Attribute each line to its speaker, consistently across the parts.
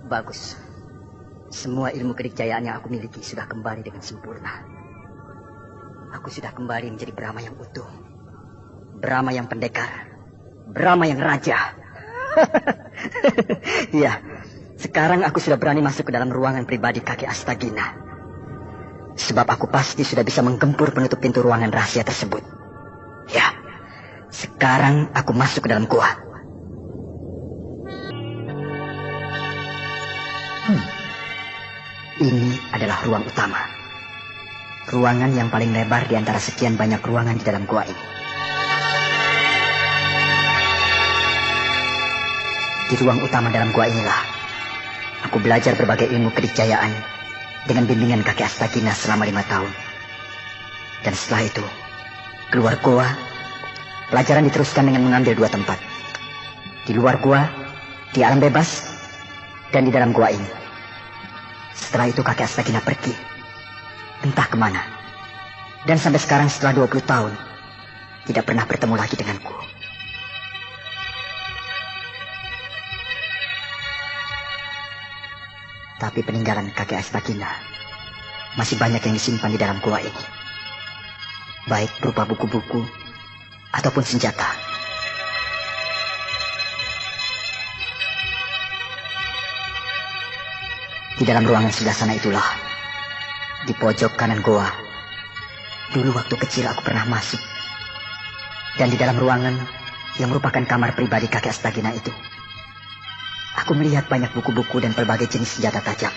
Speaker 1: Bagus. Semua ilmu kedikjayaan yang aku miliki sudah kembali dengan sempurna. Aku sudah kembali menjadi Brahma yang utuh. Brahma yang pendekar. Brahma yang raja. Iya, sekarang aku sudah berani masuk ke dalam ruangan pribadi kakek Astagina. Sebab aku pasti sudah bisa menggempur penutup pintu ruangan rahasia tersebut. Ya, sekarang aku masuk ke dalam gua. Ini adalah ruang utama. Ruangan yang paling lebar di antara sekian banyak ruangan di dalam gua ini. Di ruang utama dalam gua inilah aku belajar berbagai ilmu kedikjayaan dengan bimbingan kakek Astagina selama 5 tahun. Dan setelah itu, keluar gua, pelajaran diteruskan dengan mengambil 2 tempat. Di luar gua, di alam bebas, dan di dalam gua ini. Setelah itu kakek Astagina pergi, entah kemana. Dan sampai sekarang setelah 20 tahun, tidak pernah bertemu lagi denganku. Tapi peninggalan kakek Astagina masih banyak yang disimpan di dalam gua ini. Baik berupa buku-buku ataupun senjata. Di dalam ruangan sebelah sana itulah, di pojok kanan goa, dulu waktu kecil aku pernah masuk. Dan di dalam ruangan yang merupakan kamar pribadi kakek Astagina itu, aku melihat banyak buku-buku dan berbagai jenis senjata tajam.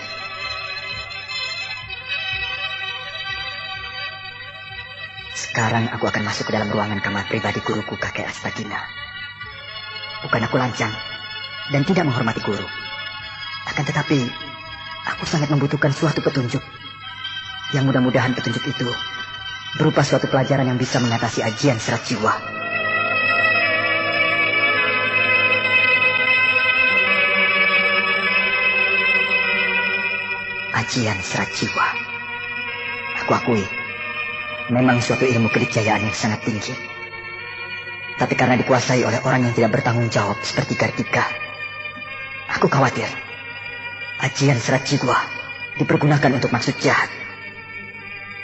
Speaker 1: Sekarang aku akan masuk ke dalam ruangan kamar pribadi guruku kakek Astagina. Bukan aku lancang dan tidak menghormati guru. Akan tetapi, aku sangat membutuhkan suatu petunjuk. Yang mudah-mudahan petunjuk itu berupa suatu pelajaran yang bisa mengatasi ajian serat jiwa. Ajian serat jiwa. Aku akui, memang suatu ilmu kedikjayaan yang sangat tinggi. Tapi karena dikuasai oleh orang yang tidak bertanggung jawab seperti Kartika, aku khawatir ajian serat jiwa dipergunakan untuk maksud jahat.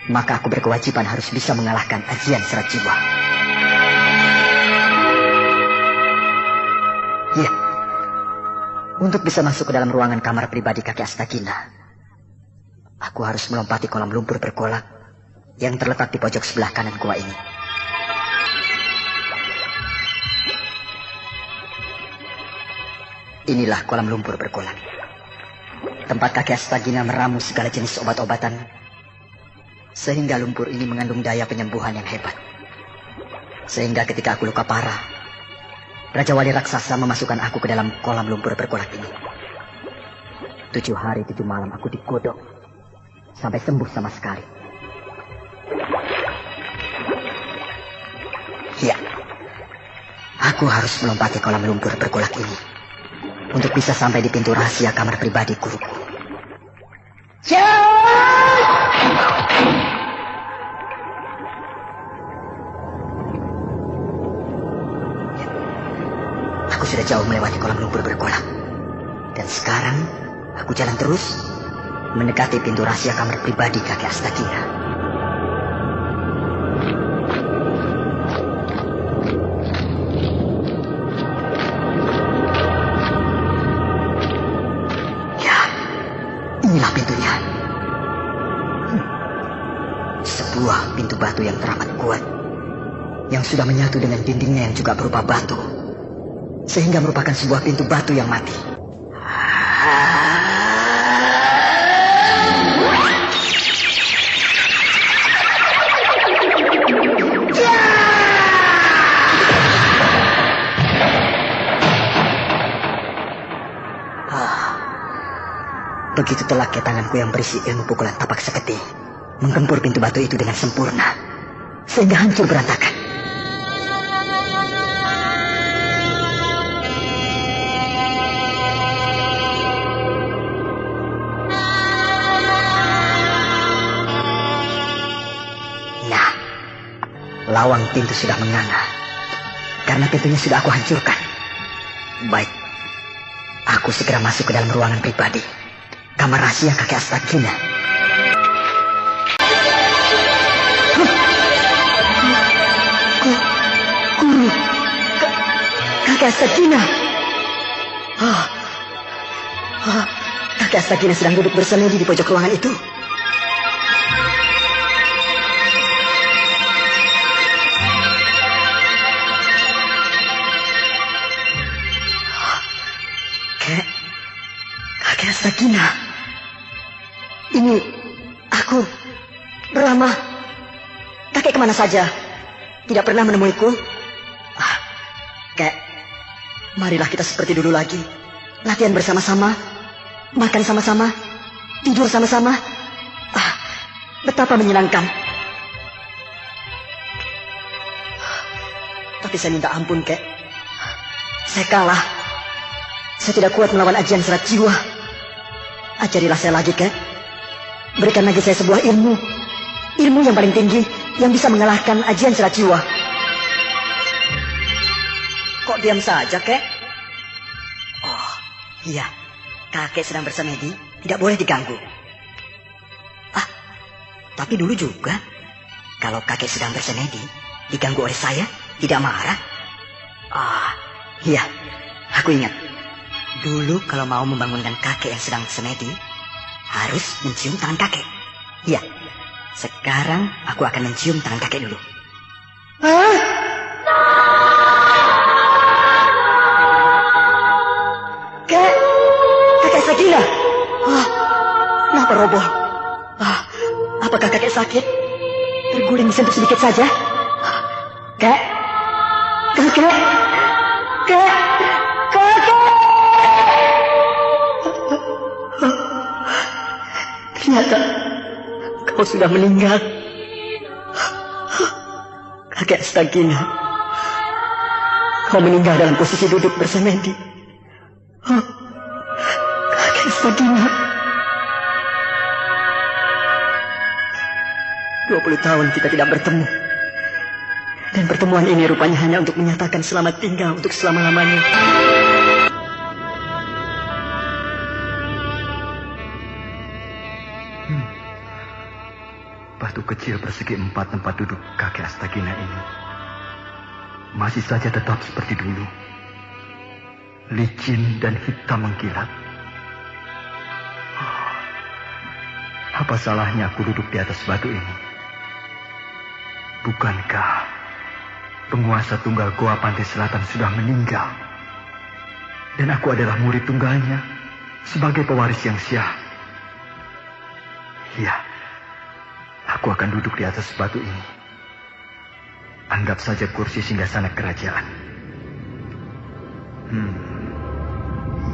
Speaker 1: Maka aku berkewajiban harus bisa mengalahkan ajian serat jiwa. Ya, untuk bisa masuk ke dalam ruangan kamar pribadi kakek Astagina, aku harus melompati kolam lumpur bergolak yang terletak di pojok sebelah kanan gua ini. Inilah kolam lumpur bergolak, tempat kakek Astagina meramu segala jenis obat-obatan, sehingga lumpur ini mengandung daya penyembuhan yang hebat. Sehingga ketika aku luka parah, Raja Wali Raksasa memasukkan aku ke dalam kolam lumpur bergolak ini. 7 hari 7 malam aku digodok sampai sembuh sama sekali. Ya, aku harus melompati kolam lumpur bergolak ini untuk bisa sampai di pintu rahasia kamar pribadi guruku. Aku sudah jauh melewati kolam lumpur bergolak. Dan sekarang aku jalan terus mendekati pintu rahasia kamar pribadi kakek Astagina. Inilah pintunya. Sebuah pintu batu yang teramat kuat, yang sudah menyatu dengan dindingnya yang juga berupa batu, sehingga merupakan sebuah pintu batu yang mati. Begitu telaknya tanganku yang berisi ilmu pukulan tapak seketi menggempur pintu batu itu dengan sempurna, sehingga hancur berantakan. Nah, lawang pintu sudah menganga, karena pintunya sudah aku hancurkan. Baik, aku Aku segera masuk ke dalam ruangan pribadi, kamar rahasia kakek Astagina. Guru, kakek Astagina. Kakek Astagina sedang duduk bersemedi di pojok ruangan itu. Kakek Astagina. Ini aku, Brahma. Kakek kemana saja? Tidak pernah menemuiku. Kek, marilah kita seperti dulu lagi. Latihan bersama-sama, makan sama-sama, tidur sama-sama. Betapa menyenangkan. Tapi saya minta ampun, Kek. Saya kalah. Saya tidak kuat melawan ajian serat jiwa. Ajarilah saya lagi, Kek. Berikan lagi saya sebuah ilmu. Ilmu yang paling tinggi yang bisa mengalahkan ajian serat jiwa. Kok diam saja, Kek? Oh, iya. Kakek sedang bersemedi, tidak boleh diganggu. Tapi dulu juga, kalau kakek sedang bersemedi, diganggu oleh saya, tidak marah. Iya, aku ingat. Dulu kalau mau membangunkan kakek yang sedang semedi, harus mencium tangan kakek. Iya, sekarang aku akan mencium tangan kakek dulu. Kakek Astagina. Kenapa roboh? Apakah kakek sakit? Terguling disentuh sedikit saja? Kakek. Ternyata kau sudah meninggal. Kakek Astagina. Kau meninggal dalam posisi duduk bersemedi. Kakek Astagina. 20 tahun kita tidak bertemu. Dan pertemuan ini rupanya hanya untuk menyatakan selamat tinggal untuk selama-lamanya.
Speaker 2: Batu kecil persegi 4 tempat duduk kakek Astagina ini masih saja tetap seperti dulu. Licin dan hitam mengkilat. Apa salahnya aku duduk di atas batu ini? Bukankah penguasa tunggal Goa Pantai Selatan sudah meninggal? Dan aku adalah murid tunggalnya sebagai pewaris yang syah. Iya, aku akan duduk di atas batu ini. Anggap saja kursi singgasana kerajaan.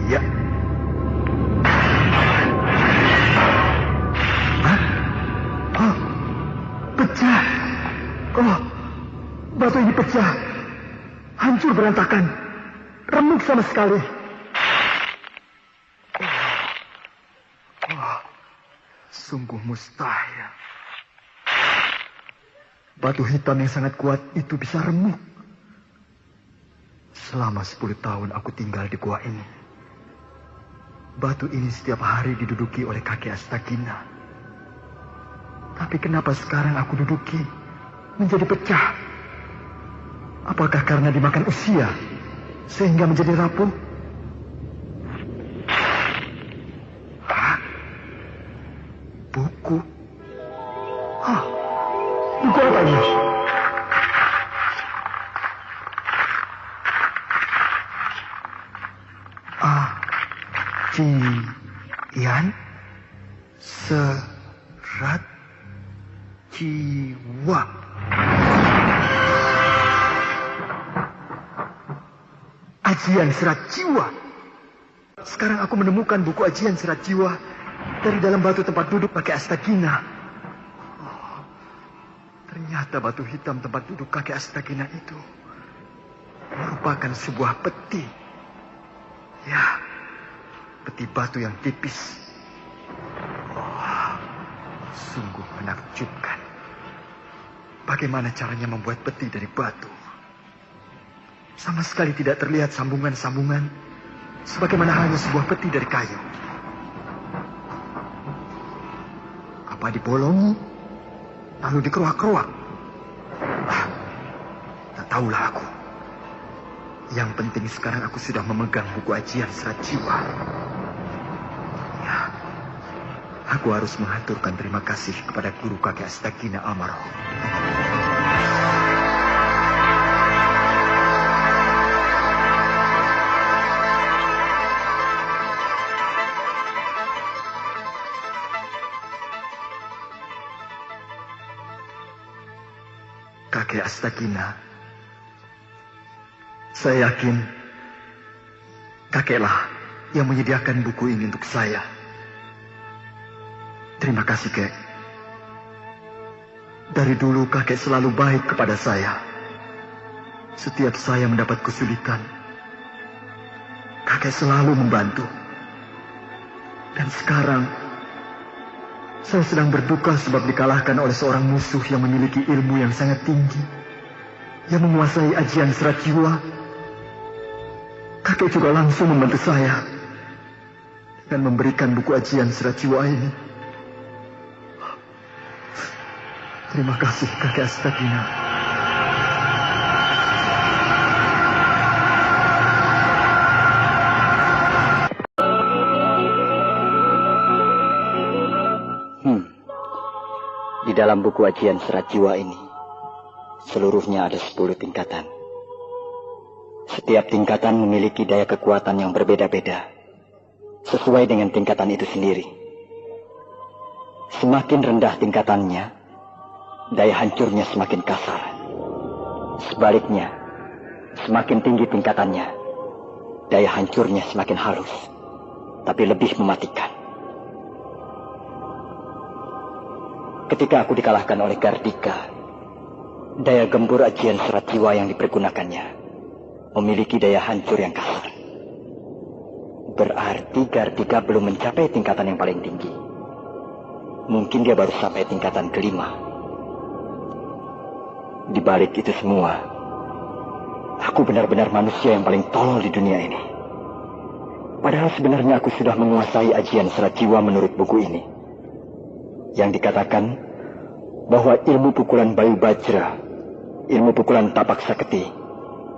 Speaker 2: Ya. Pecah. Batu ini pecah. Hancur berantakan. Remuk sama sekali. Sungguh mustahil. Batu hitam yang sangat kuat itu bisa remuk. Selama 10 tahun aku tinggal di gua ini. Batu ini setiap hari diduduki oleh kakek Astagina. Tapi kenapa sekarang aku duduki menjadi pecah? Apakah karena dimakan usia sehingga menjadi rapuh? Buku? Buku apa ini? Ajian serat jiwa. Ajian serat jiwa. Sekarang aku menemukan buku ajian serat jiwa dari dalam batu tempat duduk kakek Astagina. Ternyata batu hitam tempat duduk kakek Astagina itu merupakan sebuah peti. Ya, peti batu yang tipis. Sungguh menakjubkan. Bagaimana caranya membuat peti dari batu? Sama sekali tidak terlihat sambungan-sambungan sebagaimana halnya sebuah peti dari kayu. Apa dibolongi, lalu dikeruak-keruak? Tak tahulah aku. Yang penting sekarang aku sudah memegang buku ajian serat jiwa. Ya, aku harus mengaturkan terima kasih kepada guru kakek Astagina almarhum. Kakek Astagina, saya yakin kakeklah yang menyediakan buku ini untuk saya. Terima kasih, Kek. Dari dulu kakek selalu baik kepada saya. Setiap saya mendapat kesulitan, kakek selalu membantu. Dan sekarang saya sedang berduka sebab dikalahkan oleh seorang musuh yang memiliki ilmu yang sangat tinggi, yang menguasai ajian serat jiwa. Kakek juga langsung membantu saya dengan memberikan buku ajian serat jiwa ini. Terima kasih, kakek Astagina.
Speaker 1: Di dalam buku ajian serat jiwa ini, seluruhnya ada 10 tingkatan. Setiap tingkatan memiliki daya kekuatan yang berbeda-beda, sesuai dengan tingkatan itu sendiri. Semakin rendah tingkatannya, daya hancurnya semakin kasar. Sebaliknya, semakin tinggi tingkatannya, daya hancurnya semakin halus, tapi lebih mematikan. Ketika aku dikalahkan oleh Gardika, daya gempur ajian serat jiwa yang dipergunakannya memiliki daya hancur yang kasar. Berarti Gardika belum mencapai tingkatan yang paling tinggi. Mungkin dia baru sampai tingkatan kelima. Di balik itu semua, aku benar-benar manusia yang paling tolol di dunia ini. Padahal sebenarnya aku sudah menguasai ajian serat jiwa menurut buku ini, yang dikatakan bahwa ilmu pukulan Bayu Bajra, ilmu pukulan tapak saketi,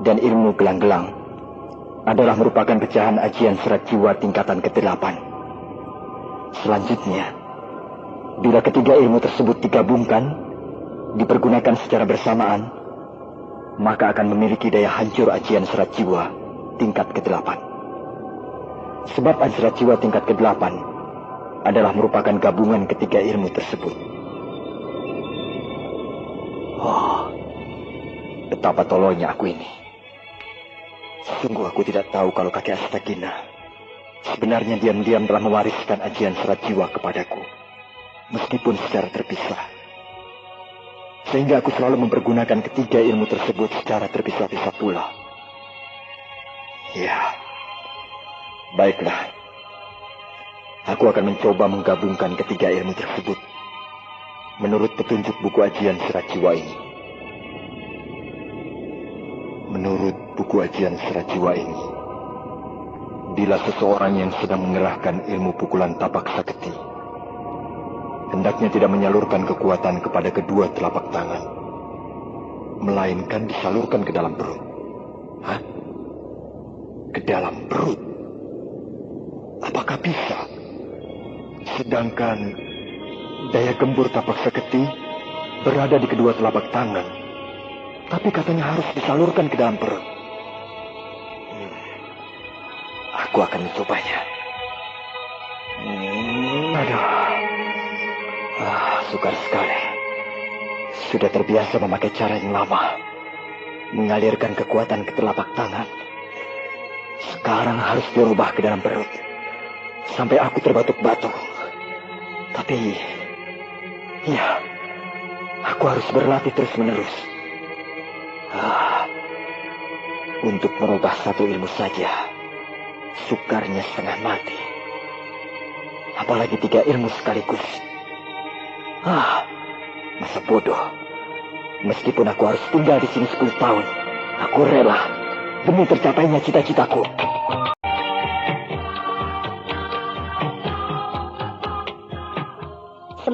Speaker 1: dan ilmu gelang-gelang adalah merupakan pecahan ajian serat jiwa tingkatan ke-8. Selanjutnya, bila ketiga ilmu tersebut digabungkan, dipergunakan secara bersamaan, maka akan memiliki daya hancur ajian serat jiwa tingkat ke-8. Sebab ajian serat jiwa tingkat ke-8 adalah merupakan gabungan ketiga ilmu tersebut. Oh, betapa tololnya aku ini. Sungguh aku tidak tahu kalau kakek Astagina sebenarnya diam-diam telah mewariskan ajian serat jiwa kepadaku, meskipun secara terpisah. Sehingga aku selalu mempergunakan ketiga ilmu tersebut secara terpisah-pisah pula. Ya, baiklah. Aku akan mencoba menggabungkan ketiga ilmu tersebut menurut petunjuk buku ajian serat jiwa ini. Menurut buku ajian serat jiwa ini, bila seseorang yang sedang mengerahkan ilmu pukulan tapak saketi hendaknya tidak menyalurkan kekuatan kepada kedua telapak tangan, melainkan disalurkan ke dalam perut. Hah? Ke dalam perut? Apakah bisa? Sedangkan daya gembur tapak saketi berada di kedua telapak tangan, tapi katanya harus disalurkan ke dalam perut. Aku akan mencobanya. Sukar sekali. Sudah terbiasa memakai cara yang lama, mengalirkan kekuatan ke telapak tangan. Sekarang harus dirubah ke dalam perut, sampai aku terbatuk-batuk. Tapi, ya, aku harus berlatih terus-menerus. Untuk merubah satu ilmu saja, sukarnya setengah mati. Apalagi 3 ilmu sekaligus. Masa bodoh. Meskipun aku harus tinggal di sini 10 tahun, aku rela demi tercapainya cita-citaku.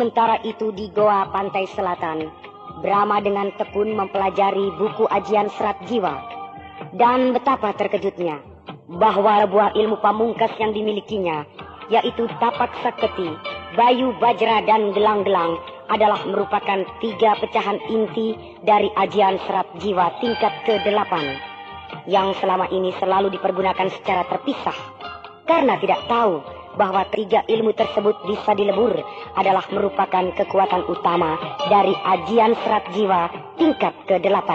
Speaker 3: Sementara itu di Goa Pantai Selatan, Brahma dengan tekun mempelajari buku ajian serat jiwa. Dan betapa terkejutnya bahwa buah ilmu pamungkas yang dimilikinya, yaitu tapak saketi, bayu bajra dan gelang-gelang, adalah merupakan 3 pecahan inti dari ajian serat jiwa tingkat ke-8 yang selama ini selalu dipergunakan secara terpisah karena tidak tahu bahwa 3 ilmu tersebut bisa dilebur adalah merupakan kekuatan utama dari ajian serat jiwa tingkat ke-8.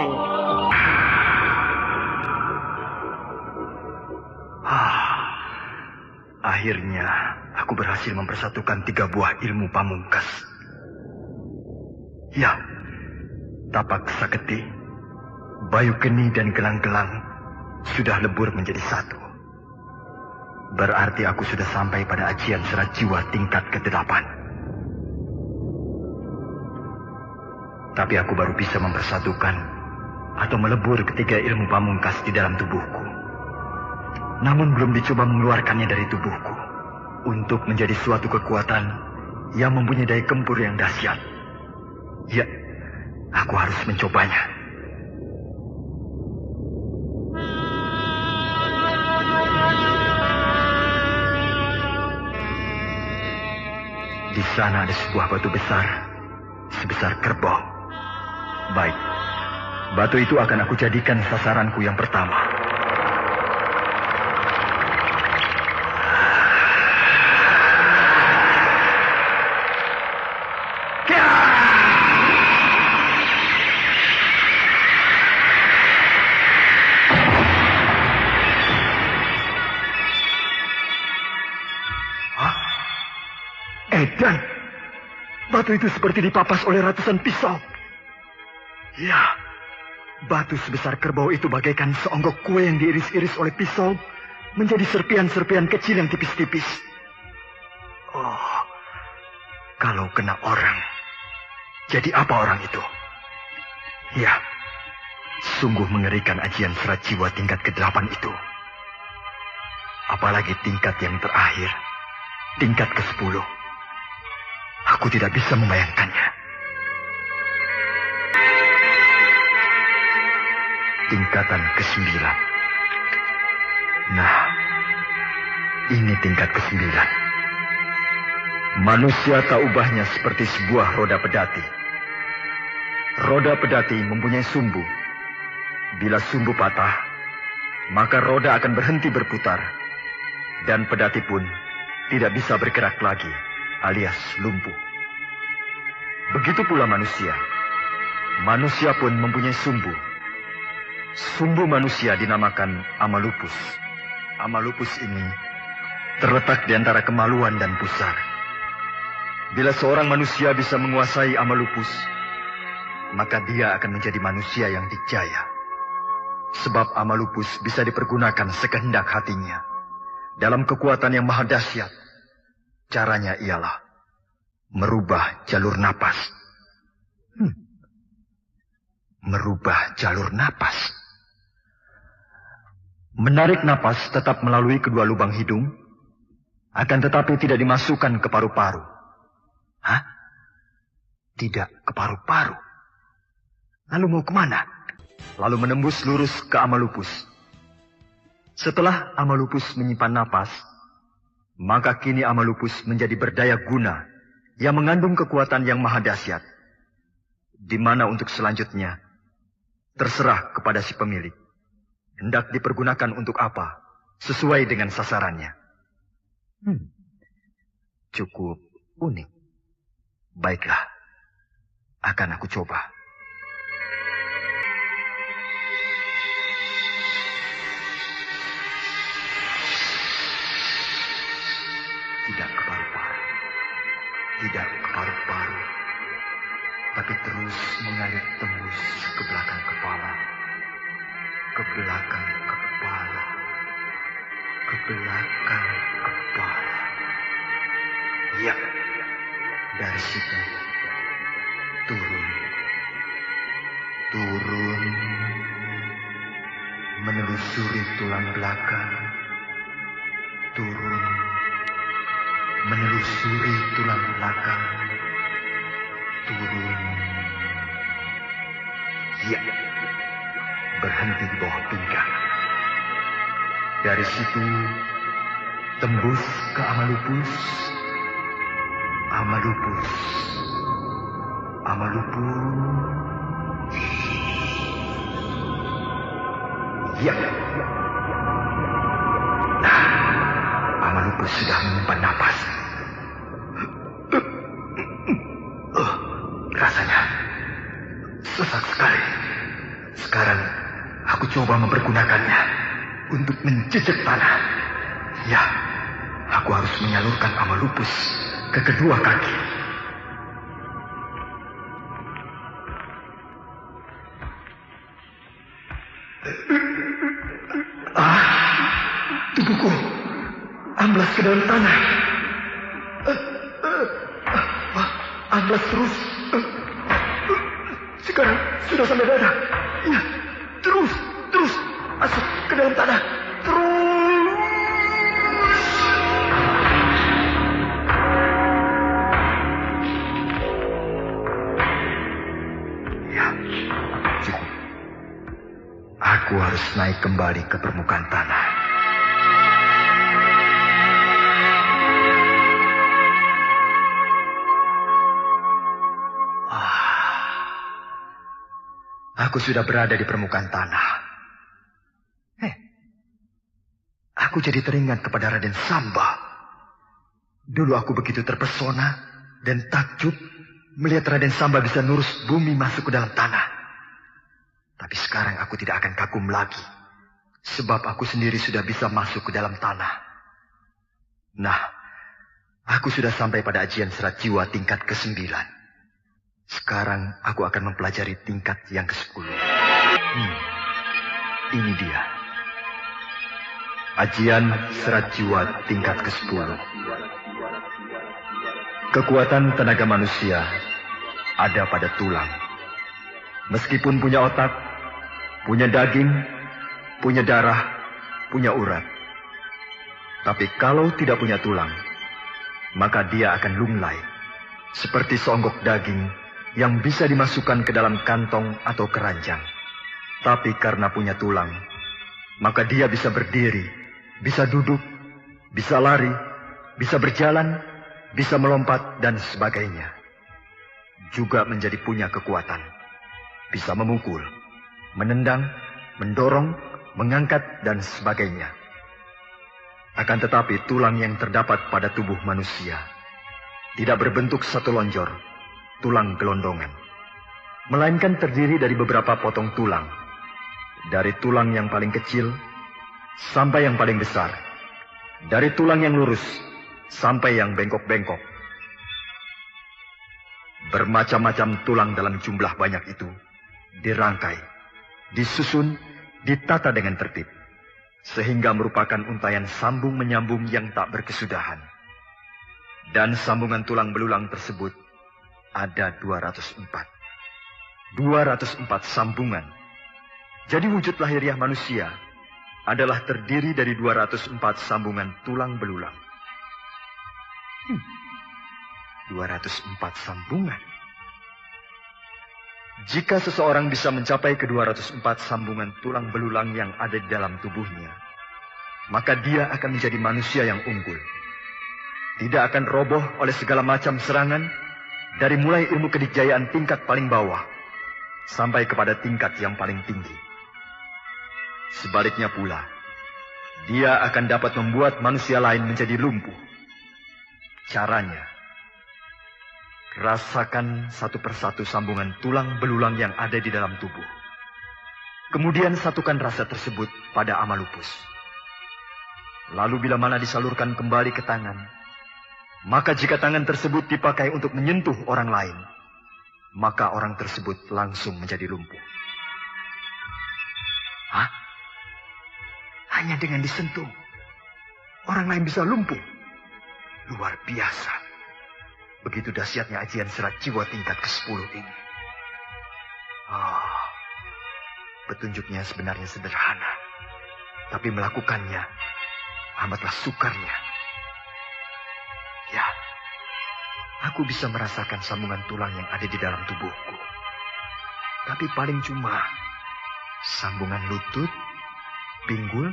Speaker 2: Akhirnya aku berhasil mempersatukan 3 buah ilmu pamungkas. Ya, tapak saketi, bayu geni dan gelang-gelang sudah lebur menjadi satu. Berarti aku sudah sampai pada ajian serat jiwa tingkat ke-8. Tapi aku baru bisa mempersatukan atau melebur ketiga ilmu pamungkas di dalam tubuhku. Namun belum dicoba mengeluarkannya dari tubuhku untuk menjadi suatu kekuatan yang mempunyai daya gempur yang dahsyat. Ya, aku harus mencobanya. Di sana ada sebuah batu besar, sebesar kerbau. Baik, batu itu akan aku jadikan sasaranku yang pertama. Dan batu itu seperti dipapas oleh ratusan pisau. Ya, batu sebesar kerbau itu bagaikan seonggok kue yang diiris-iris oleh pisau menjadi serpian-serpian kecil yang tipis-tipis. Oh, kalau kena orang, jadi apa orang itu? Ya, sungguh mengerikan ajian serat jiwa tingkat ke-8 itu. Apalagi tingkat yang terakhir, tingkat ke-10. Aku tidak bisa membayangkannya. Tingkatan ke-9. Nah, ini tingkat ke-9. Manusia tak ubahnya seperti sebuah roda pedati. Roda pedati mempunyai sumbu. Bila sumbu patah, maka roda akan berhenti berputar. Dan pedati pun tidak bisa bergerak lagi, alias lumpuh. Begitu pula manusia. Manusia pun mempunyai sumbu. Sumbu manusia dinamakan amalupus. Amalupus ini terletak di antara kemaluan dan pusar. Bila seorang manusia bisa menguasai amalupus, maka dia akan menjadi manusia yang dikjaya. Sebab amalupus bisa dipergunakan sekehendak hatinya dalam kekuatan yang maha dahsyat. Caranya ialah merubah jalur napas. Merubah jalur napas. Menarik napas tetap melalui kedua lubang hidung, akan tetapi tidak dimasukkan ke paru-paru. Hah? Tidak ke paru-paru. Lalu mau kemana? Lalu menembus lurus ke amalupus. Setelah amalupus menyimpan napas, maka kini amalupus menjadi berdaya guna yang mengandung kekuatan yang maha dahsyat. Di mana untuk selanjutnya terserah kepada si pemilik. Hendak dipergunakan untuk apa sesuai dengan sasarannya. Cukup unik. Baiklah, akan aku coba. Tidak ke paru-paru. Tidak ke paru-paru. Tapi terus mengalir tembus ke belakang kepala. Ke belakang kepala. Ke belakang kepala. Ya, dari situ. Turun. Turun. Menelusuri tulang belakang. Turun. Menelusuri tulang belakang, turun. Ya, berhenti di bawah pinggang. Dari situ tembus ke Amalupus. Amalupus. Amalupus. Ya. Nah, Amalupus sudah menyimpan napas. Rasanya sesak sekali. Sekarang aku coba mempergunakannya untuk menjejak tanah. Ya, aku harus menyalurkan Amalupus ke kedua kaki. Tubuhku amblas ke dalam tanah. Amblas terus. Sekarang sudah sampai dada. Ya, terus masuk ke dalam tanah. Terus. Ya, cukup. Aku harus naik kembali ke permukaan tanah. Aku sudah berada di permukaan tanah. Aku jadi teringat kepada Raden Samba. Dulu aku begitu terpesona dan takjub melihat Raden Samba bisa nurus bumi masuk ke dalam tanah. Tapi sekarang aku tidak akan kagum lagi, sebab aku sendiri sudah bisa masuk ke dalam tanah. Nah, aku sudah sampai pada ajian serat jiwa tingkat ke-9. Sekarang aku akan mempelajari tingkat yang ke-10. Ini dia. Ajian serat jiwa tingkat ke-10. Kekuatan tenaga manusia ada pada tulang. Meskipun punya otak, punya daging, punya darah, punya urat. Tapi kalau tidak punya tulang, maka dia akan lunglai. Seperti seonggok daging yang bisa dimasukkan ke dalam kantong atau keranjang. Tapi karena punya tulang, maka dia bisa berdiri, bisa duduk, bisa lari, bisa berjalan, bisa melompat, dan sebagainya. Juga menjadi punya kekuatan. Bisa memukul, menendang, mendorong, mengangkat, dan sebagainya. Akan tetapi tulang yang terdapat pada tubuh manusia tidak berbentuk satu lonjor, tulang gelondongan, melainkan terdiri dari beberapa potong tulang, dari tulang yang paling kecil sampai yang paling besar, dari tulang yang lurus sampai yang bengkok-bengkok. Bermacam-macam tulang dalam jumlah banyak itu dirangkai, disusun, ditata dengan tertib, sehingga merupakan untayan sambung menyambung yang tak berkesudahan. Dan sambungan tulang belulang tersebut ada 204. 204 sambungan. Jadi wujud lahiriah manusia adalah terdiri dari 204 sambungan tulang belulang. 204 sambungan. Jika seseorang bisa mencapai ke 204 sambungan tulang belulang yang ada di dalam tubuhnya, maka dia akan menjadi manusia yang unggul. Tidak akan roboh oleh segala macam serangan, dari mulai ilmu kedikjayaan tingkat paling bawah sampai kepada tingkat yang paling tinggi. Sebaliknya pula, dia akan dapat membuat manusia lain menjadi lumpuh. Caranya, rasakan satu persatu sambungan tulang belulang yang ada di dalam tubuh. Kemudian satukan rasa tersebut pada Amalupus. Lalu bila mana disalurkan kembali ke tangan, maka jika tangan tersebut dipakai untuk menyentuh orang lain, maka orang tersebut langsung menjadi lumpuh. Hah? Hanya dengan disentuh, orang lain bisa lumpuh? Luar biasa. Begitu dahsyatnya ajian serat jiwa tingkat ke-10 ini. Petunjuknya sebenarnya sederhana, tapi melakukannya amatlah sukarnya. Ya, aku Aku bisa merasakan sambungan tulang yang ada di dalam tubuhku. Tapi paling cuma sambungan lutut, pinggul,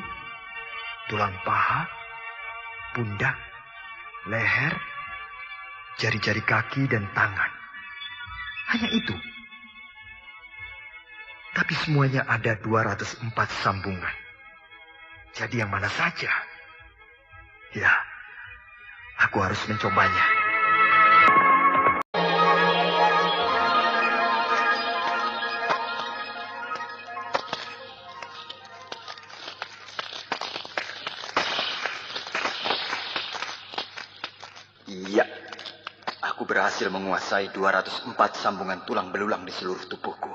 Speaker 2: tulang paha, pundak, leher, jari-jari kaki dan tangan. Hanya itu. Tapi semuanya ada 204 sambungan. Jadi yang mana saja? Ya, aku harus mencobanya. Iya, aku berhasil menguasai 204 sambungan tulang belulang di seluruh tubuhku.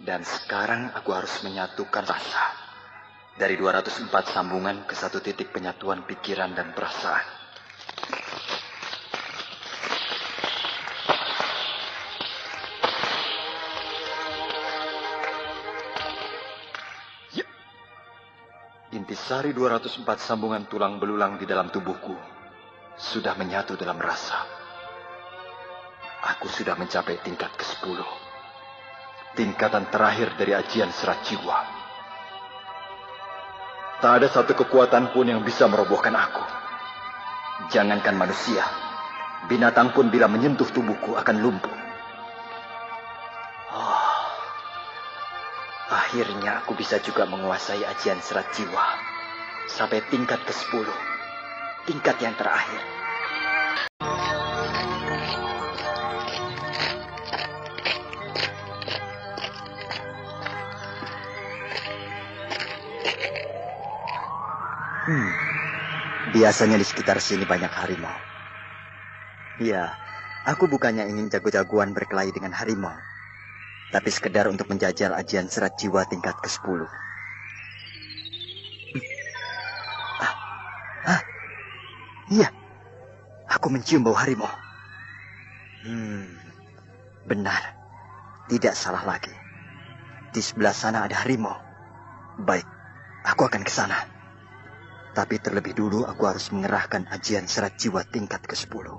Speaker 2: Dan sekarang aku harus menyatukan rasa dari 204 sambungan ke satu titik penyatuan pikiran dan perasaan. Ya. Intisari 204 sambungan tulang belulang di dalam tubuhku sudah menyatu dalam rasa. Aku sudah mencapai tingkat ke-10. Tingkatan terakhir dari ajian serat jiwa. Tak ada satu kekuatan pun yang bisa merobohkan aku. Jangankan manusia, binatang pun bila menyentuh tubuhku akan lumpuh. Akhirnya aku bisa juga menguasai ajian serat jiwa. Sampai tingkat ke-10. Tingkat yang terakhir. Biasanya di sekitar sini banyak harimau. Ya, aku bukannya ingin jago-jagoan berkelahi dengan harimau, tapi sekedar untuk menjajal ajian serat jiwa tingkat ke-10. Iya, aku mencium bau harimau. Benar, tidak salah lagi. Di sebelah sana ada harimau. Baik, aku akan ke sana. Tapi terlebih dulu aku harus mengerahkan ajian serat jiwa tingkat ke-10.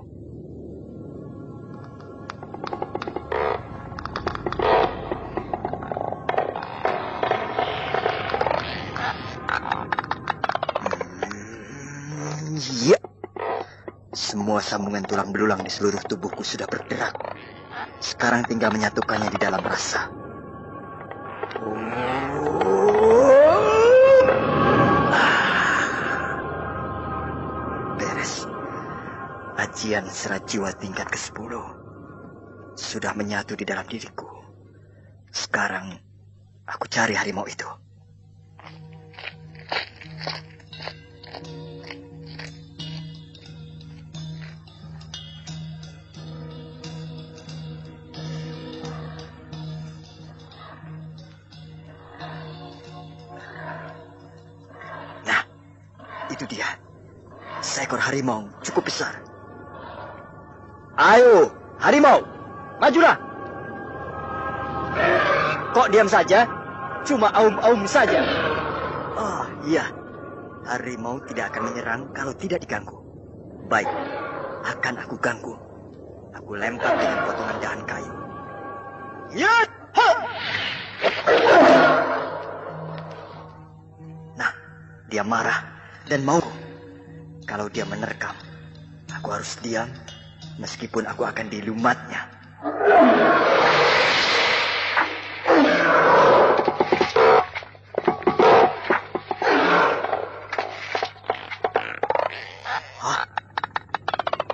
Speaker 2: Ya. Semua sambungan tulang belulang di seluruh tubuhku sudah bergerak. Sekarang tinggal menyatukannya di dalam rasa. Ajian serat jiwa tingkat ke-10 sudah menyatu di dalam diriku. Sekarang aku cari harimau itu. Nah, itu dia. Seekor harimau cukup besar. Ayo, harimau, majulah. Kok diam saja? Cuma aum-aum saja. Oh, iya. Harimau tidak akan menyerang kalau tidak diganggu. Baik, akan aku ganggu. Aku lempar dengan potongan dahan kayu. Yat! Nah, dia marah dan mau. Kalau dia menerkam, aku harus diam. Meskipun aku akan dilumatnya.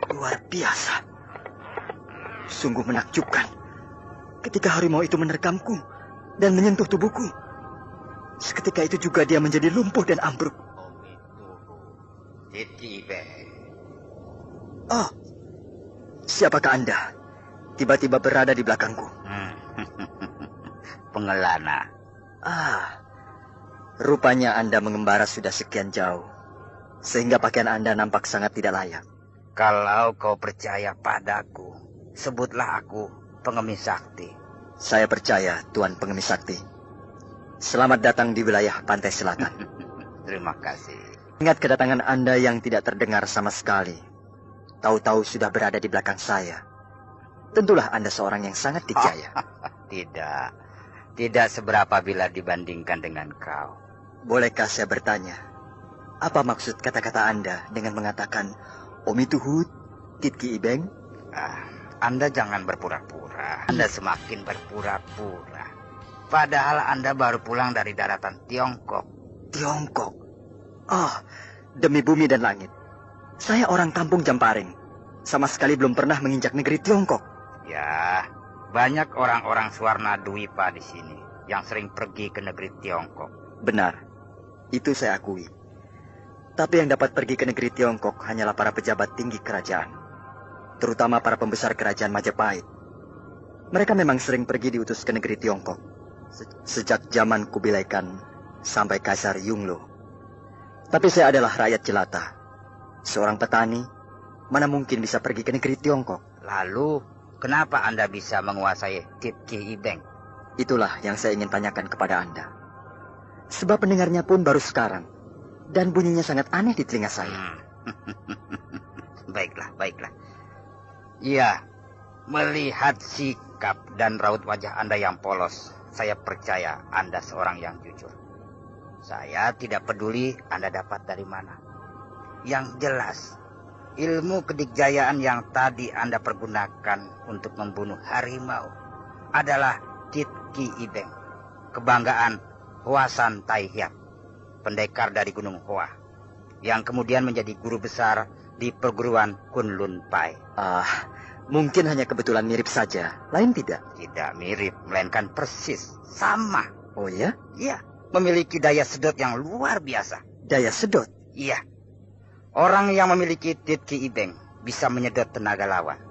Speaker 2: Luar biasa. Sungguh menakjubkan. Ketika harimau itu menerkamku dan menyentuh tubuhku, seketika itu juga dia menjadi lumpuh dan ambruk. Oh, siapakah Anda? Tiba-tiba berada di belakangku.
Speaker 4: Pengelana.
Speaker 2: Rupanya Anda mengembara sudah sekian jauh, sehingga pakaian Anda nampak sangat tidak layak.
Speaker 4: Kalau kau percaya padaku, sebutlah aku pengemis sakti.
Speaker 2: Saya percaya, Tuan Pengemis Sakti. Selamat datang di wilayah pantai selatan.
Speaker 4: Terima kasih.
Speaker 2: Ingat kedatangan Anda yang tidak terdengar sama sekali.
Speaker 1: tahu-tahu sudah berada di belakang saya. Tentulah Anda seorang yang sangat dikjaya.
Speaker 4: Tidak seberapa bila dibandingkan dengan kau.
Speaker 1: Bolehkah saya bertanya, apa maksud kata-kata Anda dengan mengatakan Omi Tuhut, Kitki Ibeng?
Speaker 4: Anda jangan berpura-pura. Anda semakin berpura-pura. Padahal Anda baru pulang dari daratan Tiongkok.
Speaker 1: Tiongkok? Oh, demi bumi dan langit. Saya orang kampung Jamparing. Sama sekali belum pernah menginjak negeri Tiongkok.
Speaker 4: Ya, banyak orang-orang Suwarna Dwipa di sini yang sering pergi ke negeri Tiongkok.
Speaker 1: Benar, itu saya akui. Tapi yang dapat pergi ke negeri Tiongkok hanyalah para pejabat tinggi kerajaan, terutama para pembesar kerajaan Majapahit. Mereka memang sering pergi diutus ke negeri Tiongkok, sejak zaman Kubilai Khan sampai Kaisar Yunglo. Tapi saya adalah rakyat jelata, seorang petani, mana mungkin bisa pergi ke negeri Tiongkok.
Speaker 4: Lalu, kenapa Anda bisa menguasai Kitki Ibeng?
Speaker 1: Itulah yang saya ingin tanyakan kepada Anda. Sebab pendengarnya pun baru sekarang, dan bunyinya sangat aneh di telinga saya.
Speaker 4: Baiklah. Iya, melihat sikap dan raut wajah Anda yang polos, saya percaya Anda seorang yang jujur. Saya tidak peduli Anda dapat dari mana. Yang jelas, ilmu kedikjayaan yang tadi Anda pergunakan untuk membunuh harimau adalah Kitki Ibeng, kebanggaan Hoasan Taihiat, pendekar dari Gunung Hoa, yang kemudian menjadi guru besar di perguruan Kunlun Pai.
Speaker 1: Mungkin hanya kebetulan mirip saja, lain tidak?
Speaker 4: Tidak mirip, melainkan persis, sama.
Speaker 1: Oh ya?
Speaker 4: Iya, memiliki daya sedot yang luar biasa.
Speaker 1: Daya sedot?
Speaker 4: Iya, orang yang memiliki Kitki Ibeng bisa menyedot tenaga lawan.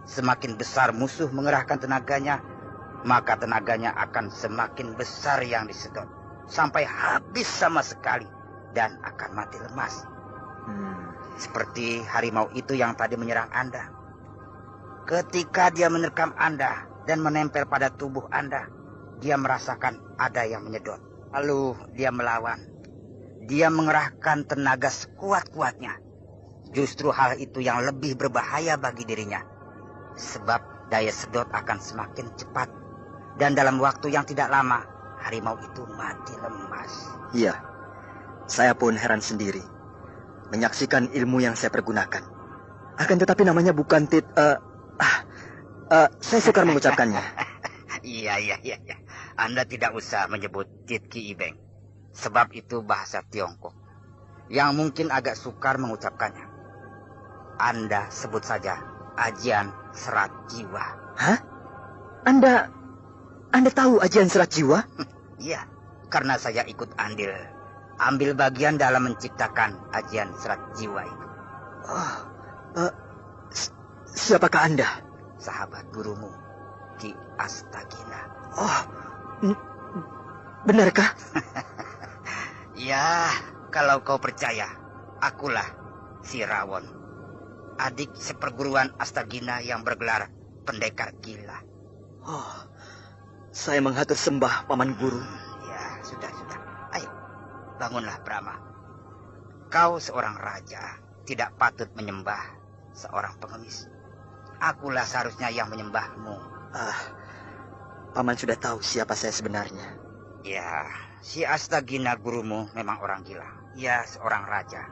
Speaker 4: Semakin besar musuh mengerahkan tenaganya, maka tenaganya akan semakin besar yang disedot, sampai habis sama sekali dan akan mati lemas. Seperti harimau itu yang tadi menyerang Anda. Ketika dia menerkam Anda dan menempel pada tubuh Anda, dia merasakan ada yang menyedot. Lalu dia melawan. Dia mengerahkan tenaga sekuat-kuatnya. Justru hal itu yang lebih berbahaya bagi dirinya. Sebab daya sedot akan semakin cepat. Dan dalam waktu yang tidak lama, harimau itu mati lemas.
Speaker 1: Iya, saya pun heran sendiri menyaksikan ilmu yang saya pergunakan. Akan tetapi namanya bukan saya sukar mengucapkannya.
Speaker 4: Iya. Anda tidak usah menyebut Kitki Ibeng. Sebab itu bahasa Tiongkok, yang mungkin agak sukar mengucapkannya. Anda sebut saja Ajian Serat Jiwa.
Speaker 1: Hah? Anda tahu Ajian Serat Jiwa?
Speaker 4: Iya, karena saya ikut ambil bagian dalam menciptakan Ajian Serat Jiwa itu.
Speaker 1: Siapakah Anda?
Speaker 4: Sahabat gurumu, Ki Astagina.
Speaker 1: Benarkah?
Speaker 4: Ya, kalau kau percaya, akulah si Rawon, adik seperguruan Astagina yang bergelar pendekar gila.
Speaker 1: Saya menghatur sembah Paman Guru.
Speaker 4: Ya, sudah. Ayo, bangunlah Brahma. Kau seorang raja, tidak patut menyembah seorang pengemis. Akulah seharusnya yang menyembahmu.
Speaker 1: Paman sudah tahu siapa saya sebenarnya.
Speaker 4: Ya, si Astagina gurumu memang orang gila. Ya, seorang raja.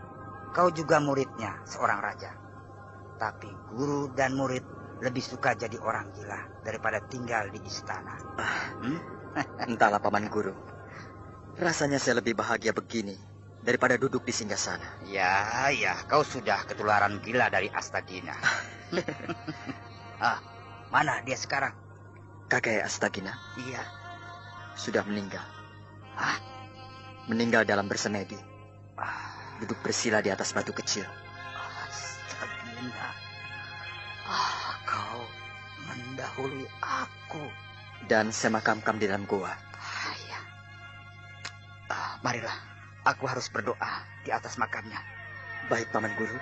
Speaker 4: Kau juga muridnya, seorang raja. Tapi guru dan murid lebih suka jadi orang gila daripada tinggal di istana.
Speaker 1: Entahlah Paman Guru. Rasanya saya lebih bahagia begini daripada duduk di singgasana.
Speaker 4: Ya, kau sudah ketularan gila dari Astagina. Mana dia sekarang?
Speaker 1: Kakek Astagina?
Speaker 4: Iya.
Speaker 1: Sudah meninggal. Meninggal dalam bersemedi. Duduk bersila di atas batu kecil.
Speaker 4: Astagina. Kau mendahului aku.
Speaker 1: Dan saya makamkan di dalam goa.
Speaker 4: Ya. Marilah, aku harus berdoa di atas makamnya.
Speaker 1: Baik Paman Guru.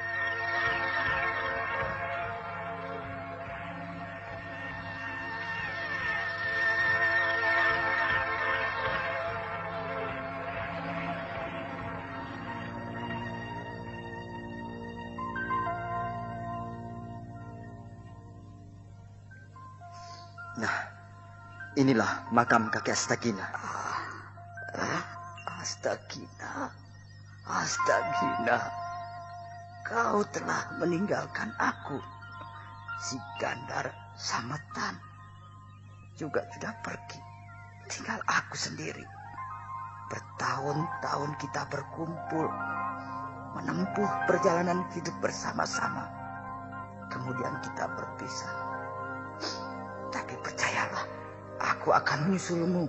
Speaker 2: Nah, inilah makam kakek Astagina.
Speaker 1: Astagina, Astagina, kau telah meninggalkan aku. Si Gandar Sametan juga sudah pergi. Tinggal aku sendiri. Bertahun-tahun kita berkumpul, menempuh perjalanan hidup bersama-sama. Kemudian kita berpisah. Tapi percayalah, aku akan menyusulmu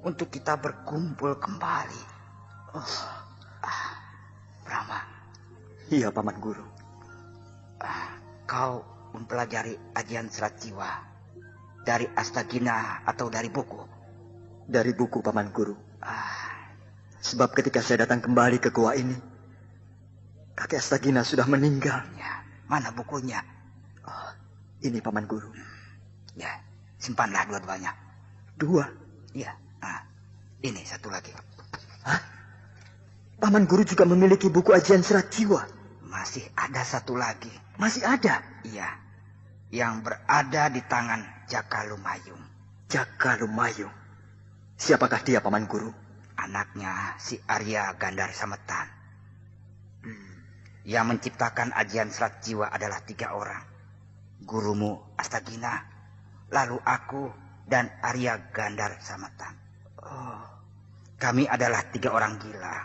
Speaker 1: untuk kita berkumpul kembali. Brahma.
Speaker 2: Iya, Paman Guru.
Speaker 1: Kau mempelajari ajian serat jiwa dari Astagina atau dari buku?
Speaker 2: Dari buku, Paman Guru. Sebab ketika saya datang kembali ke gua ini, kakek Astagina sudah meninggal.
Speaker 1: Ya, mana bukunya?
Speaker 2: Ini, Paman Guru.
Speaker 1: Ya, simpanlah dua-duanya.
Speaker 2: Dua?
Speaker 1: Ya, ini satu lagi.
Speaker 2: Hah? Paman Guru juga memiliki buku ajian serat jiwa?
Speaker 1: Masih ada satu lagi.
Speaker 2: Masih ada?
Speaker 1: Iya, yang berada di tangan Jaka Lumayung.
Speaker 2: Jaka Lumayung? Siapakah dia, Paman Guru?
Speaker 1: Anaknya si Arya Gandar Sametan. Yang menciptakan ajian serat jiwa adalah 3 orang. Gurumu Astagina, lalu aku dan Arya Gandar Sametan. Kami adalah 3 orang gila,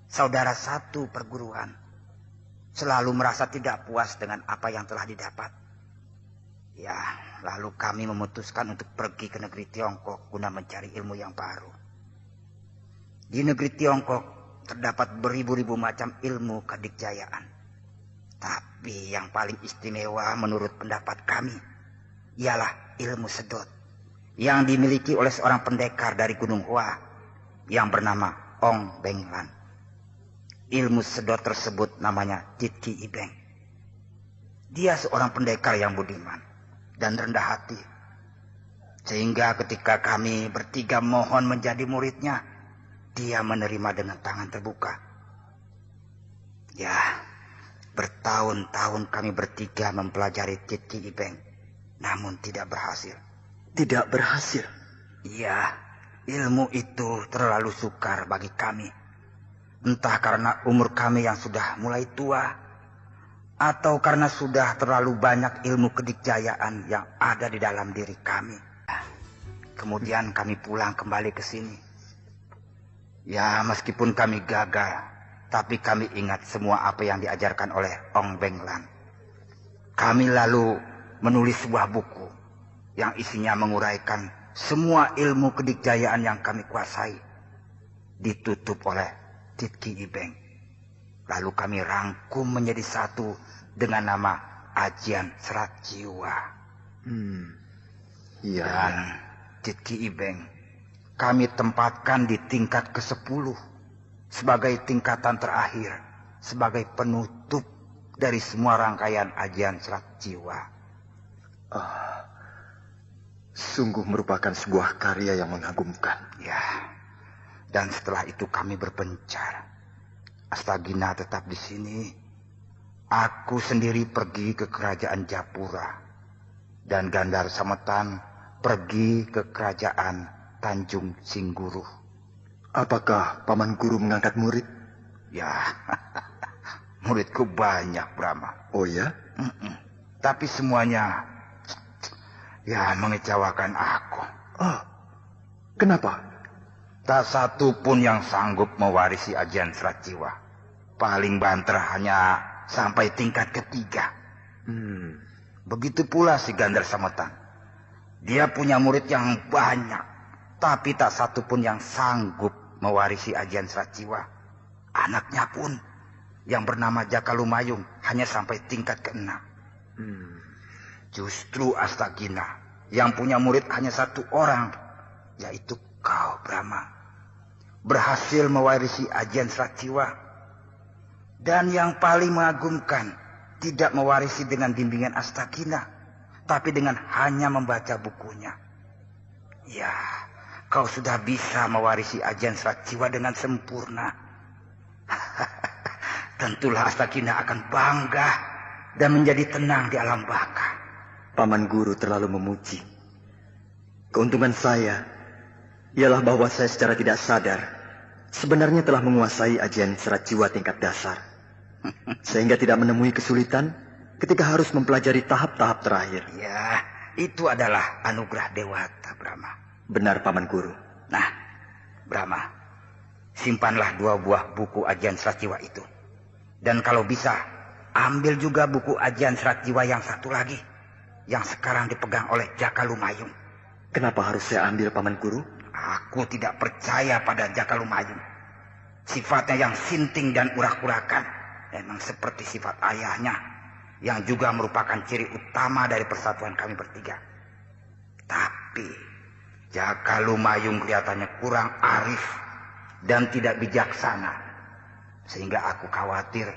Speaker 1: saudara satu perguruan. Selalu merasa tidak puas dengan apa yang telah didapat. Ya, lalu kami memutuskan untuk pergi ke negeri Tiongkok guna mencari ilmu yang baru. Di negeri Tiongkok terdapat beribu-ribu macam ilmu kedikjayaan. Tapi yang paling istimewa menurut pendapat kami ialah ilmu sedot yang dimiliki oleh seorang pendekar dari Gunung Hua yang bernama Ong Benglan. Ilmu sedot tersebut namanya Tit Ki Ibeng. Dia seorang pendekar yang budiman dan rendah hati. Sehingga ketika kami bertiga mohon menjadi muridnya, dia menerima dengan tangan terbuka. Ya, bertahun-tahun kami bertiga mempelajari Tit Ki Ibeng, namun tidak berhasil.
Speaker 2: Tidak berhasil?
Speaker 1: Iya, ilmu itu terlalu sukar bagi kami. Entah karena umur kami yang sudah mulai tua, atau karena sudah terlalu banyak ilmu kedikjayaan yang ada di dalam diri kami. Kemudian kami pulang kembali ke sini. Ya, meskipun kami gagal, tapi kami ingat semua apa yang diajarkan oleh Ong Benglan. Kami lalu menulis sebuah buku yang isinya menguraikan semua ilmu kedikjayaan yang kami kuasai. Ditutup oleh Tit Ki Ibeng. Lalu kami rangkum menjadi satu dengan nama Ajian Serat Jiwa.
Speaker 2: Iya.
Speaker 1: Dan Tit Ki Ibeng kami tempatkan di tingkat ke-10 sebagai tingkatan terakhir, sebagai penutup dari semua rangkaian Ajian Serat Jiwa.
Speaker 2: Sungguh merupakan sebuah karya yang mengagumkan.
Speaker 1: Ya, dan setelah itu kami berpencar. Astagina tetap di sini. Aku sendiri pergi ke kerajaan Japura. Dan Gandar Sametan pergi ke kerajaan Tanjung Singguruh.
Speaker 2: Apakah Paman Guru mengangkat murid?
Speaker 1: Ya, muridku banyak, Brahma.
Speaker 2: Oh ya?
Speaker 1: Tapi semuanya ya mengecewakan aku.
Speaker 2: Kenapa?
Speaker 1: Tak satu pun yang sanggup mewarisi ajian serat jiwa. Paling banter hanya sampai tingkat ketiga. Begitu pula si Gandar Sametan. Dia punya murid yang banyak, tapi tak satu pun yang sanggup mewarisi ajian serat jiwa. Anaknya pun yang bernama Jaka Lumayung hanya sampai tingkat ke-6. Justru Astagina yang punya murid hanya 1 orang, yaitu kau, Brahma, berhasil mewarisi ajian serat jiwa. Dan yang paling mengagumkan, tidak mewarisi dengan bimbingan Astagina, tapi dengan hanya membaca bukunya. Ya, kau sudah bisa mewarisi ajian serat jiwa dengan sempurna. Tentulah Astagina akan bangga dan menjadi tenang di alam baka.
Speaker 2: Paman Guru terlalu memuji. Keuntungan saya ialah bahwa saya secara tidak sadar sebenarnya telah menguasai ajian serat jiwa tingkat dasar. Sehingga tidak menemui kesulitan ketika harus mempelajari tahap-tahap terakhir.
Speaker 4: Ya, itu adalah anugerah Dewata, Brahma.
Speaker 2: Benar, Paman Guru.
Speaker 4: Nah, Brahma, simpanlah 2 buah buku ajian serat jiwa itu. Dan kalau bisa, ambil juga buku ajian serat jiwa yang satu lagi, yang sekarang dipegang oleh Jaka Lumayung.
Speaker 2: Kenapa harus saya ambil, Paman Guru?
Speaker 4: Aku tidak percaya pada Jaka Lumayung. Sifatnya yang sinting dan urak-urakan, memang seperti sifat ayahnya, yang juga merupakan ciri utama dari persatuan kami bertiga. Tapi Jaka Lumayung kelihatannya kurang arif dan tidak bijaksana, sehingga aku khawatir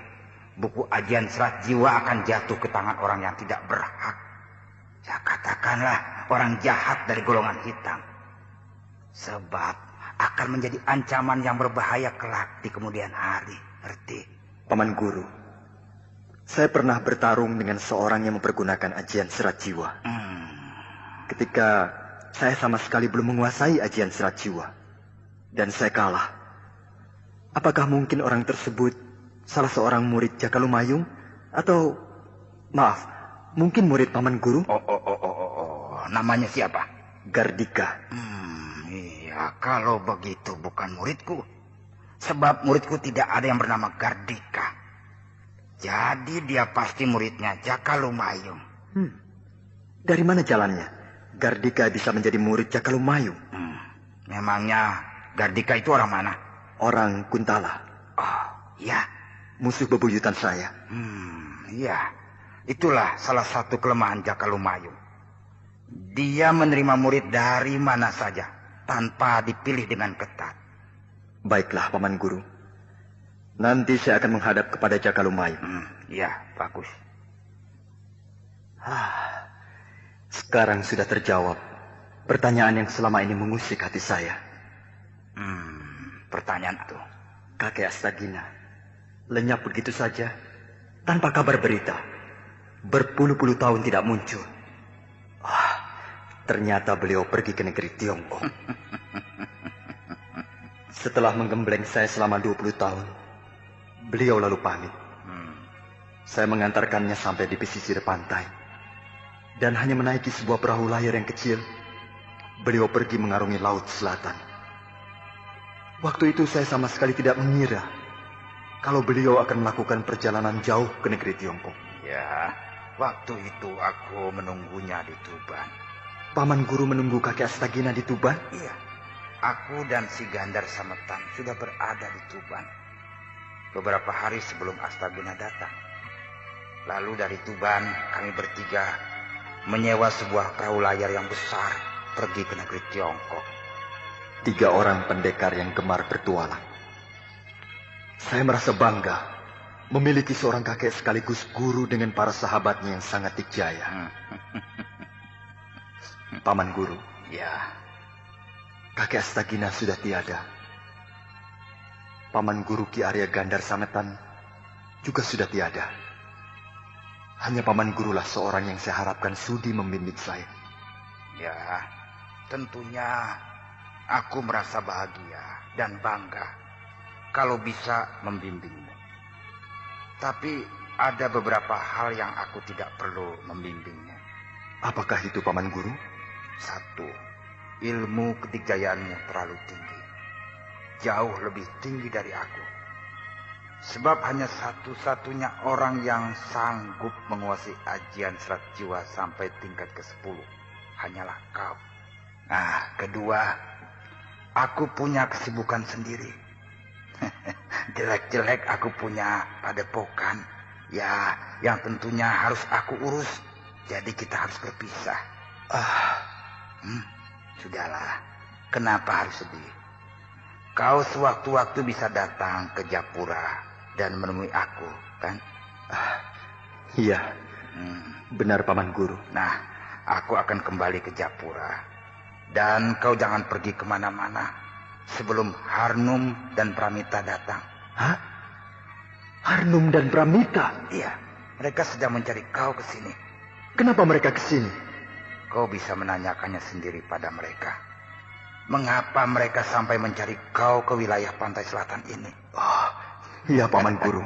Speaker 4: buku ajian serat jiwa akan jatuh ke tangan orang yang tidak berhak. Ya, katakanlah orang jahat dari golongan hitam. Sebab akan menjadi ancaman yang berbahaya kelak di kemudian hari. Ngerti?
Speaker 2: Paman Guru, saya pernah bertarung dengan seorang yang mempergunakan ajian serat jiwa. Ketika saya sama sekali belum menguasai ajian serat jiwa, dan saya kalah. Apakah mungkin orang tersebut salah seorang murid Jaka Lumayung? Atau, maaf, mungkin murid Paman Guru?
Speaker 4: Namanya siapa?
Speaker 2: Gardika.
Speaker 4: Iya, kalau begitu bukan muridku. Sebab muridku tidak ada yang bernama Gardika. Jadi dia pasti muridnya Jaka Lumayung.
Speaker 2: Dari mana jalannya Gardika bisa menjadi murid Jaka Lumayung?
Speaker 4: Memangnya Gardika itu orang mana?
Speaker 2: Orang Kuntala.
Speaker 4: Oh, iya.
Speaker 2: Musuh bebuyutan saya.
Speaker 4: Iya. Itulah salah satu kelemahan Jaka Lumayung. Dia menerima murid dari mana saja, tanpa dipilih dengan ketat.
Speaker 2: Baiklah, Paman Guru. Nanti saya akan menghadap kepada Jaka Lumayung.
Speaker 4: Iya, bagus.
Speaker 2: Sekarang sudah terjawab pertanyaan yang selama ini mengusik hati saya.
Speaker 4: Pertanyaan itu.
Speaker 2: Kakek Astagina lenyap begitu saja, tanpa kabar berita. Berpuluh-puluh tahun tidak muncul. Ternyata beliau pergi ke negeri Tiongkok. Setelah menggembleng saya selama 20 tahun, beliau lalu pamit. Saya mengantarkannya sampai di pesisir pantai. Dan hanya menaiki sebuah perahu layar yang kecil, beliau pergi mengarungi laut selatan. Waktu itu saya sama sekali tidak mengira kalau beliau akan melakukan perjalanan jauh ke negeri Tiongkok.
Speaker 4: Ya, waktu itu aku menunggunya di Tuban.
Speaker 2: Paman Guru menunggu kakek Astagina di Tuban?
Speaker 4: Iya, aku dan si Gandar Sametan sudah berada di Tuban beberapa hari sebelum Astagina datang. Lalu dari Tuban kami bertiga menyewa sebuah perahu layar yang besar pergi ke negeri Tiongkok.
Speaker 2: 3 orang pendekar yang gemar bertualang. Saya merasa bangga memiliki seorang kakek sekaligus guru dengan para sahabatnya yang sangat dikjaya. Paman Guru.
Speaker 4: Ya.
Speaker 2: Kakek Astagina sudah tiada. Paman Guru Ki Arya Gandar Sametan juga sudah tiada. Hanya Paman Gurulah seorang yang saya harapkan sudi membimbing saya.
Speaker 4: Ya, tentunya aku merasa bahagia dan bangga kalau bisa membimbingmu. Tapi ada beberapa hal yang aku tidak perlu membimbingnya.
Speaker 2: Apakah itu, Paman Guru?
Speaker 4: 1, ilmu kedikjayaanmu terlalu tinggi. Jauh lebih tinggi dari aku. Sebab hanya satu-satunya orang yang sanggup menguasai ajian serat jiwa sampai tingkat ke-10. Hanyalah kau. Nah, 2, aku punya kesibukan sendiri. Jelek-jelek aku punya padepokan. Ya, yang tentunya harus aku urus. Jadi kita harus berpisah. Sudahlah. Kenapa harus sedih? Kau sewaktu-waktu bisa datang ke Japura dan menemui aku, kan?
Speaker 2: Iya, benar Paman Guru.
Speaker 4: Nah, aku akan kembali ke Japura. Dan kau jangan pergi kemana-mana sebelum Harnum dan Pramita datang.
Speaker 2: Hah? Harnum dan Pramita?
Speaker 4: Iya, mereka sedang mencari kau ke sini.
Speaker 2: Kenapa mereka ke sini?
Speaker 4: Kau bisa menanyakannya sendiri pada mereka. Mengapa mereka sampai mencari kau ke wilayah pantai selatan ini?
Speaker 2: Oh, iya Paman Guru.